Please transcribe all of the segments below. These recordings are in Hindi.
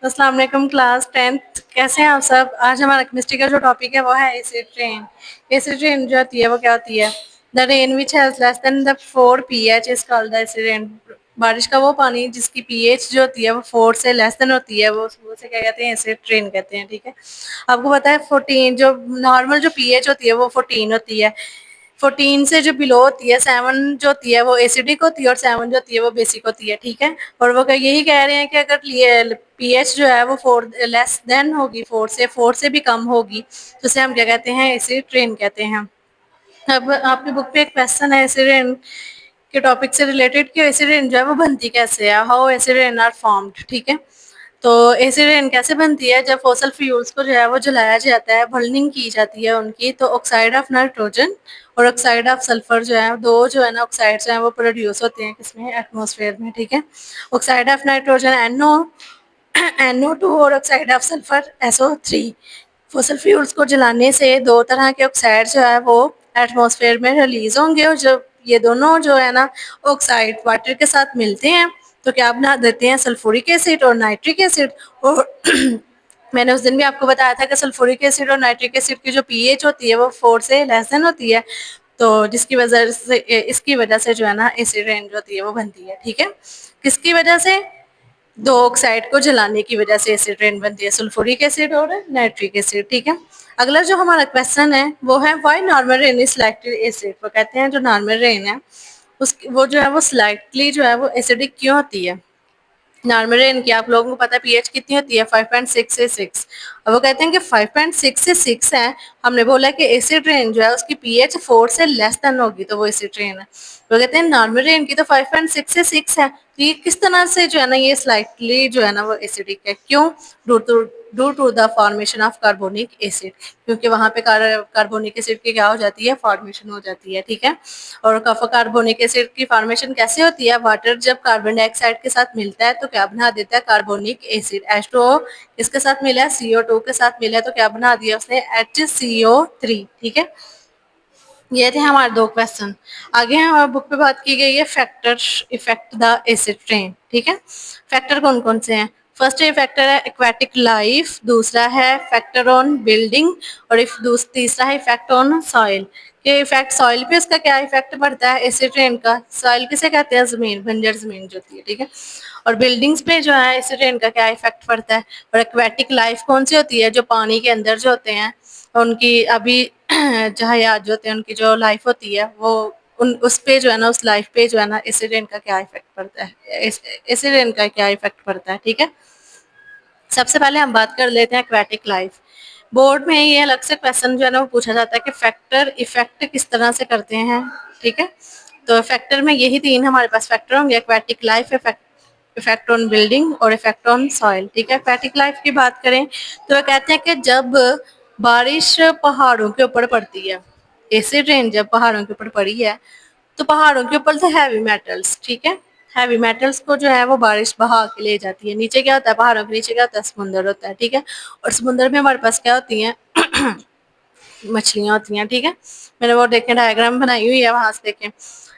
अस्सलाम वालेकुम क्लास 10th। कैसे हैं आप सब। आज हमारा केमिस्ट्री का जो टॉपिक है वो है एसिड रेन। एसिड रेन जो होती है वो क्या होती है। The rain which has less than the 4 pH is called the acid rain. बारिश का वो पानी जिसकी pH जो होती है वो 4 से लेस देन होती है वो उसे क्या कहते हैं, एसिड रेन कहते हैं। ठीक है, आपको पता है 14 जो नॉर्मल जो pH होती है वो 14 होती है। 14 से जो बिलो होती है 7 जो होती है वो एसिडिक होती है और 7 जो होती है वो बेसिक होती है। ठीक है, और वो यही कह रहे हैं कि अगर पीएच जो है वो 4 लेस देन होगी, 4 से भी कम होगी तो उसे हम क्या कहते हैं, एसिड रेन कहते हैं। अब आपकी बुक पे एक क्वेश्चन है एसिड रेन के टॉपिक से रिलेटेड कि एसिड रेन जो है वो बनती कैसे है, how acid rain are formed. ठीक है, तो एसिड रेन कैसे बनती है, जब फॉसल फ्यूल्स को जो है वो जलाया जाता है, बर्निंग की जाती है उनकी, तो ऑक्साइड ऑफ नाइट्रोजन और ऑक्साइड ऑफ सल्फर जो है, दो जो है ना ऑक्साइड जो है वो प्रोड्यूस होते हैं किसमें, एटमॉस्फेयर में। ठीक है, ऑक्साइड ऑफ नाइट्रोजन NO2 और oxide of sulphur SO3। Fossil fuels को जलाने से दो तरह के ऑक्साइड जो है वो एटमॉस्फेयर में रिलीज होंगे, और जब ये दोनों जो है ना ऑक्साइड वाटर के साथ मिलते हैं तो क्या बना देते हैं, सल्फ्यूरिक एसिड और नाइट्रिक एसिड। और मैंने उस दिन भी आपको बताया था कि सल्फ्यूरिक एसिड और नाइट्रिक एसिड की जो पीएच होती है वो 4 से लेस देन होती है, तो जिसकी वजह से इसकी वजह से जो है ना एसिड रेन जो होती है वो बनती है। ठीक है, किसकी वजह से, दो ऑक्साइड को जलाने की वजह से एसिड रेन बनती है, सल्फ्यूरिक एसिड और नाइट्रिक एसिड। ठीक है, अगला जो हमारा क्वेश्चन है वो है why normal rain is selected acid. वो कहते हैं जो नॉर्मल रेन है उस वो जो है वो स्लाइटली जो है वो एसिडिक क्यों होती है। नॉर्मल रेन की आप लोगों को पता है पीएच कितनी होती है, 5.6 से 6। अब वो कहते हैं कि 5.6 से 6 है, हमने बोला कि एसिड रेन जो है उसकी पीएच 4 से लेस देन होगी तो वो एसिड रेन है। वो कहते हैं नॉर्मल रेन की तो 5.6 से 6 है, तो ये किस तरह से जो है ना ये स्लाइटली जो है ना वो एसिडिक है, क्यों, due to the formation of carbonic acid, क्योंकि वहाँ पे कार्बोनिक एसिड की क्या हो जाती है, फॉर्मेशन हो जाती है। ठीक है, और कार्बोनिक एसिड की फॉर्मेशन कैसे होती है, वाटर जब कार्बन डाइऑक्साइड के साथ मिलता है तो क्या बना देता है, कार्बोनिक एसिड। H2O किसके साथ मिला है, CO2 के साथ मिला है, तो क्या बना दिया उसने, HCO3। ठीक है, ये थे हमारे दो क्वेश्चन। आगे हमारे बुक पे बात की गई है factor effect the acid rain. ठीक है, फैक्टर कौन कौन से हैं, फर्स्ट ये फैक्टर है एक्वेटिक लाइफ, दूसरा है फैक्टर ऑन बिल्डिंग, और तीसरा है इफेक्ट ऑन सॉइल। के इफेक्ट सॉइल पे उसका क्या इफेक्ट पड़ता है एसिड रेन का, सॉइल किसे कहते हैं, जमीन, बंजर जमीन जो होती है। ठीक है, और बिल्डिंग्स पे जो है एसिड रेन का क्या इफेक्ट पड़ता है, और एक्वेटिक लाइफ कौन सी होती है, जो पानी के अंदर जो होते हैं उनकी अभी जहायात जो होते हैं उनकी जो लाइफ होती है वो उन उस पे जो है ना उस लाइफ पे जो है ना एसिड रेन का क्या इफेक्ट पड़ता है, एसिड रेन का क्या इफेक्ट पड़ता है। ठीक है, सबसे पहले हम बात कर लेते हैं एक्वेटिक लाइफ। बोर्ड में ये अलग से क्वेश्चन जो है ना वो पूछा जाता है कि फैक्टर इफेक्ट किस तरह से करते हैं। ठीक है, तो फैक्टर में यही तीन हमारे पास फैक्टर होंगे, aquatic life, effect on building और इफेक्ट ऑन सॉइल। ठीक है, एक्वेटिक लाइफ की बात करें तो वो कहते हैं कि जब बारिश पहाड़ों के ऊपर पड़ती है, एसिड रेन जब पहाड़ों के ऊपर पड़ी है तो पहाड़ों के ऊपर से हैवी मेटल्स, ठीक है, हैवी मेटल्स को जो है वो बारिश बहा के ले जाती है। नीचे क्या होता है, पहाड़ों के नीचे क्या होता है, समुंदर होता है। ठीक है, और समुंदर में हमारे पास क्या होती हैं मछलियां होती हैं। ठीक है, मैंने वो देखें डायग्राम बनाई हुई है, वहां से देखें।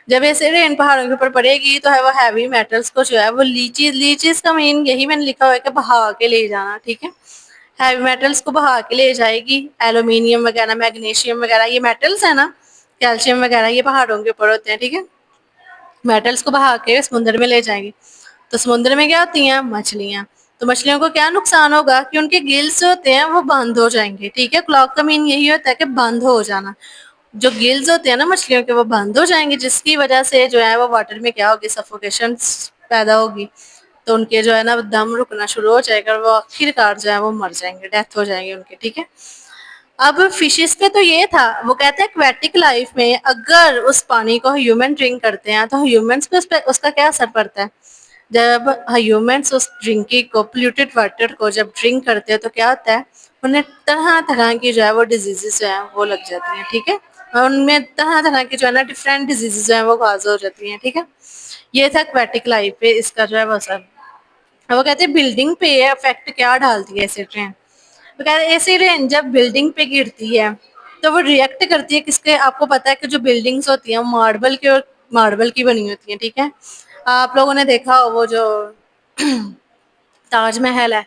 जब ऐसे रेन पहाड़ों के ऊपर पड़ेगी तो है वो हैवी मेटल्स को जो है वो लीचीज का मेन यही मैंने लिखा हुआ है कि बहा के ले जाना। ठीक है, हैवी मेटल्स को बहा के ले जाएगी, एल्यूमिनियम वगैरह, मैग्नीशियम वगैरह, ये मेटल्स है ना, कैल्शियम वगैरह, ये पहाड़ों के ऊपर होते हैं। ठीक है, मेटल्स को बहा के समुद्र में ले जाएंगे, तो समुद्र में क्या होती हैं, मछलियां। तो मछलियों को क्या नुकसान होगा कि उनके गिल्स होते हैं वो बंद हो जाएंगे। ठीक है, क्लॉग का मीन यही होता है कि बंद हो जाना, जो गिल्स होते हैं ना मछलियों के वो बंद हो जाएंगे, जिसकी वजह से जो है वो वाटर में क्या होगी, सफोकेशन पैदा होगी, तो उनके जो है ना दम रुकना शुरू हो जाएगा और वो आखिरकार जो है वो मर जाएंगे, डेथ हो जाएंगे उनके। ठीक है, अब फिशेस पे तो ये था, वो कहते हैं एक्वेटिक लाइफ में अगर उस पानी को ह्यूमन ड्रिंक करते हैं तो ह्यूमंस पे उसका क्या असर पड़ता है। जब ह्यूमंस उस ड्रिंकिंग को, पोल्यूटेड वाटर को जब ड्रिंक करते हैं तो क्या होता है, उन्हें तरह तरह की जो है वो डिजीजेस जो है वो लग जाती हैं। ठीक है, और उनमें तरह तरह की जो है ना डिफरेंट डिजीजेस जो है वो काज हो जाती हैं। ठीक है, ये था एक्वेटिक लाइफ पे इसका जो है वो असर। वो कहते हैं बिल्डिंग पे इफेक्ट क्या डालती है एसिड रेन। तो कहते हैं एसिड रेन जब बिल्डिंग पे गिरती है तो वो रिएक्ट करती है किसके, आपको पता है कि जो बिल्डिंग्स होती हैं मार्बल के और मार्बल की बनी होती हैं। ठीक है, आप लोगों ने देखा हो वो जो ताजमहल है,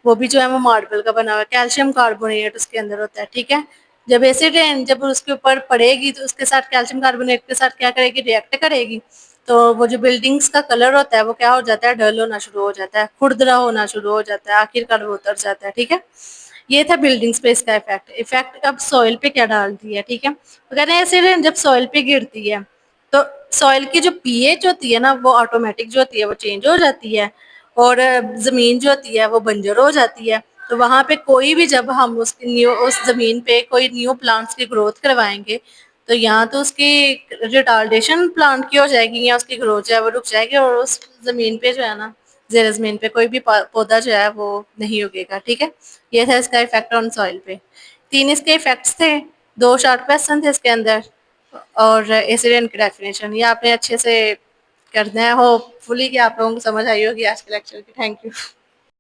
वो भी जो है वो मार्बल का बना हुआ है, कैल्शियम कार्बोनेट उसके अंदर होता है, ठीक है। जब एसिड रेन जब उसके ऊपर पड़ेगी तो उसके साथ कैल्शियम कार्बोनेट के साथ क्या करेगी, रिएक्ट करेगी। तो वो जो बिल्डिंग्स का कलर होता है वो क्या हो जाता है, डल होना शुरू हो जाता है, खुरदरा होना शुरू हो जाता है, आखिरकार वो उतर जाता है, ठीक है। ये था बिल्डिंग्स पे इसका इफेक्ट। इफेक्ट अब सॉइल पे क्या डालती है, ठीक है। तो कहते हैं एसिड जब सॉइल पे गिरती है तो सॉइल की जो पीएच होती है ना वो ऑटोमेटिक जो होती है वो चेंज हो जाती है, और जमीन जो होती है वो बंजर हो जाती है। तो वहां पे कोई भी जब हम उस जमीन पे कोई न्यू प्लांट्स की ग्रोथ करवाएंगे तो यहाँ तो उसकी रिटार्डेशन प्लांट की हो जाएगी या उसकी ग्रोथ जो है वो रुक जाएगी, और उस जमीन पे जो है ना जेर जमीन पे कोई भी पौधा जो है वो नहीं उगेगा, ठीक है। ये था इसका इफेक्ट ऑन सॉइल पे। 3 इसके इफेक्ट्स थे, 2 शॉर्ट क्वेश्चन थे इसके अंदर, और एसिड की डेफिनेशन ये आपने अच्छे से करना है। होपफुली कि आप लोगों को समझ आई होगी आज के लेक्चर की। Thank you.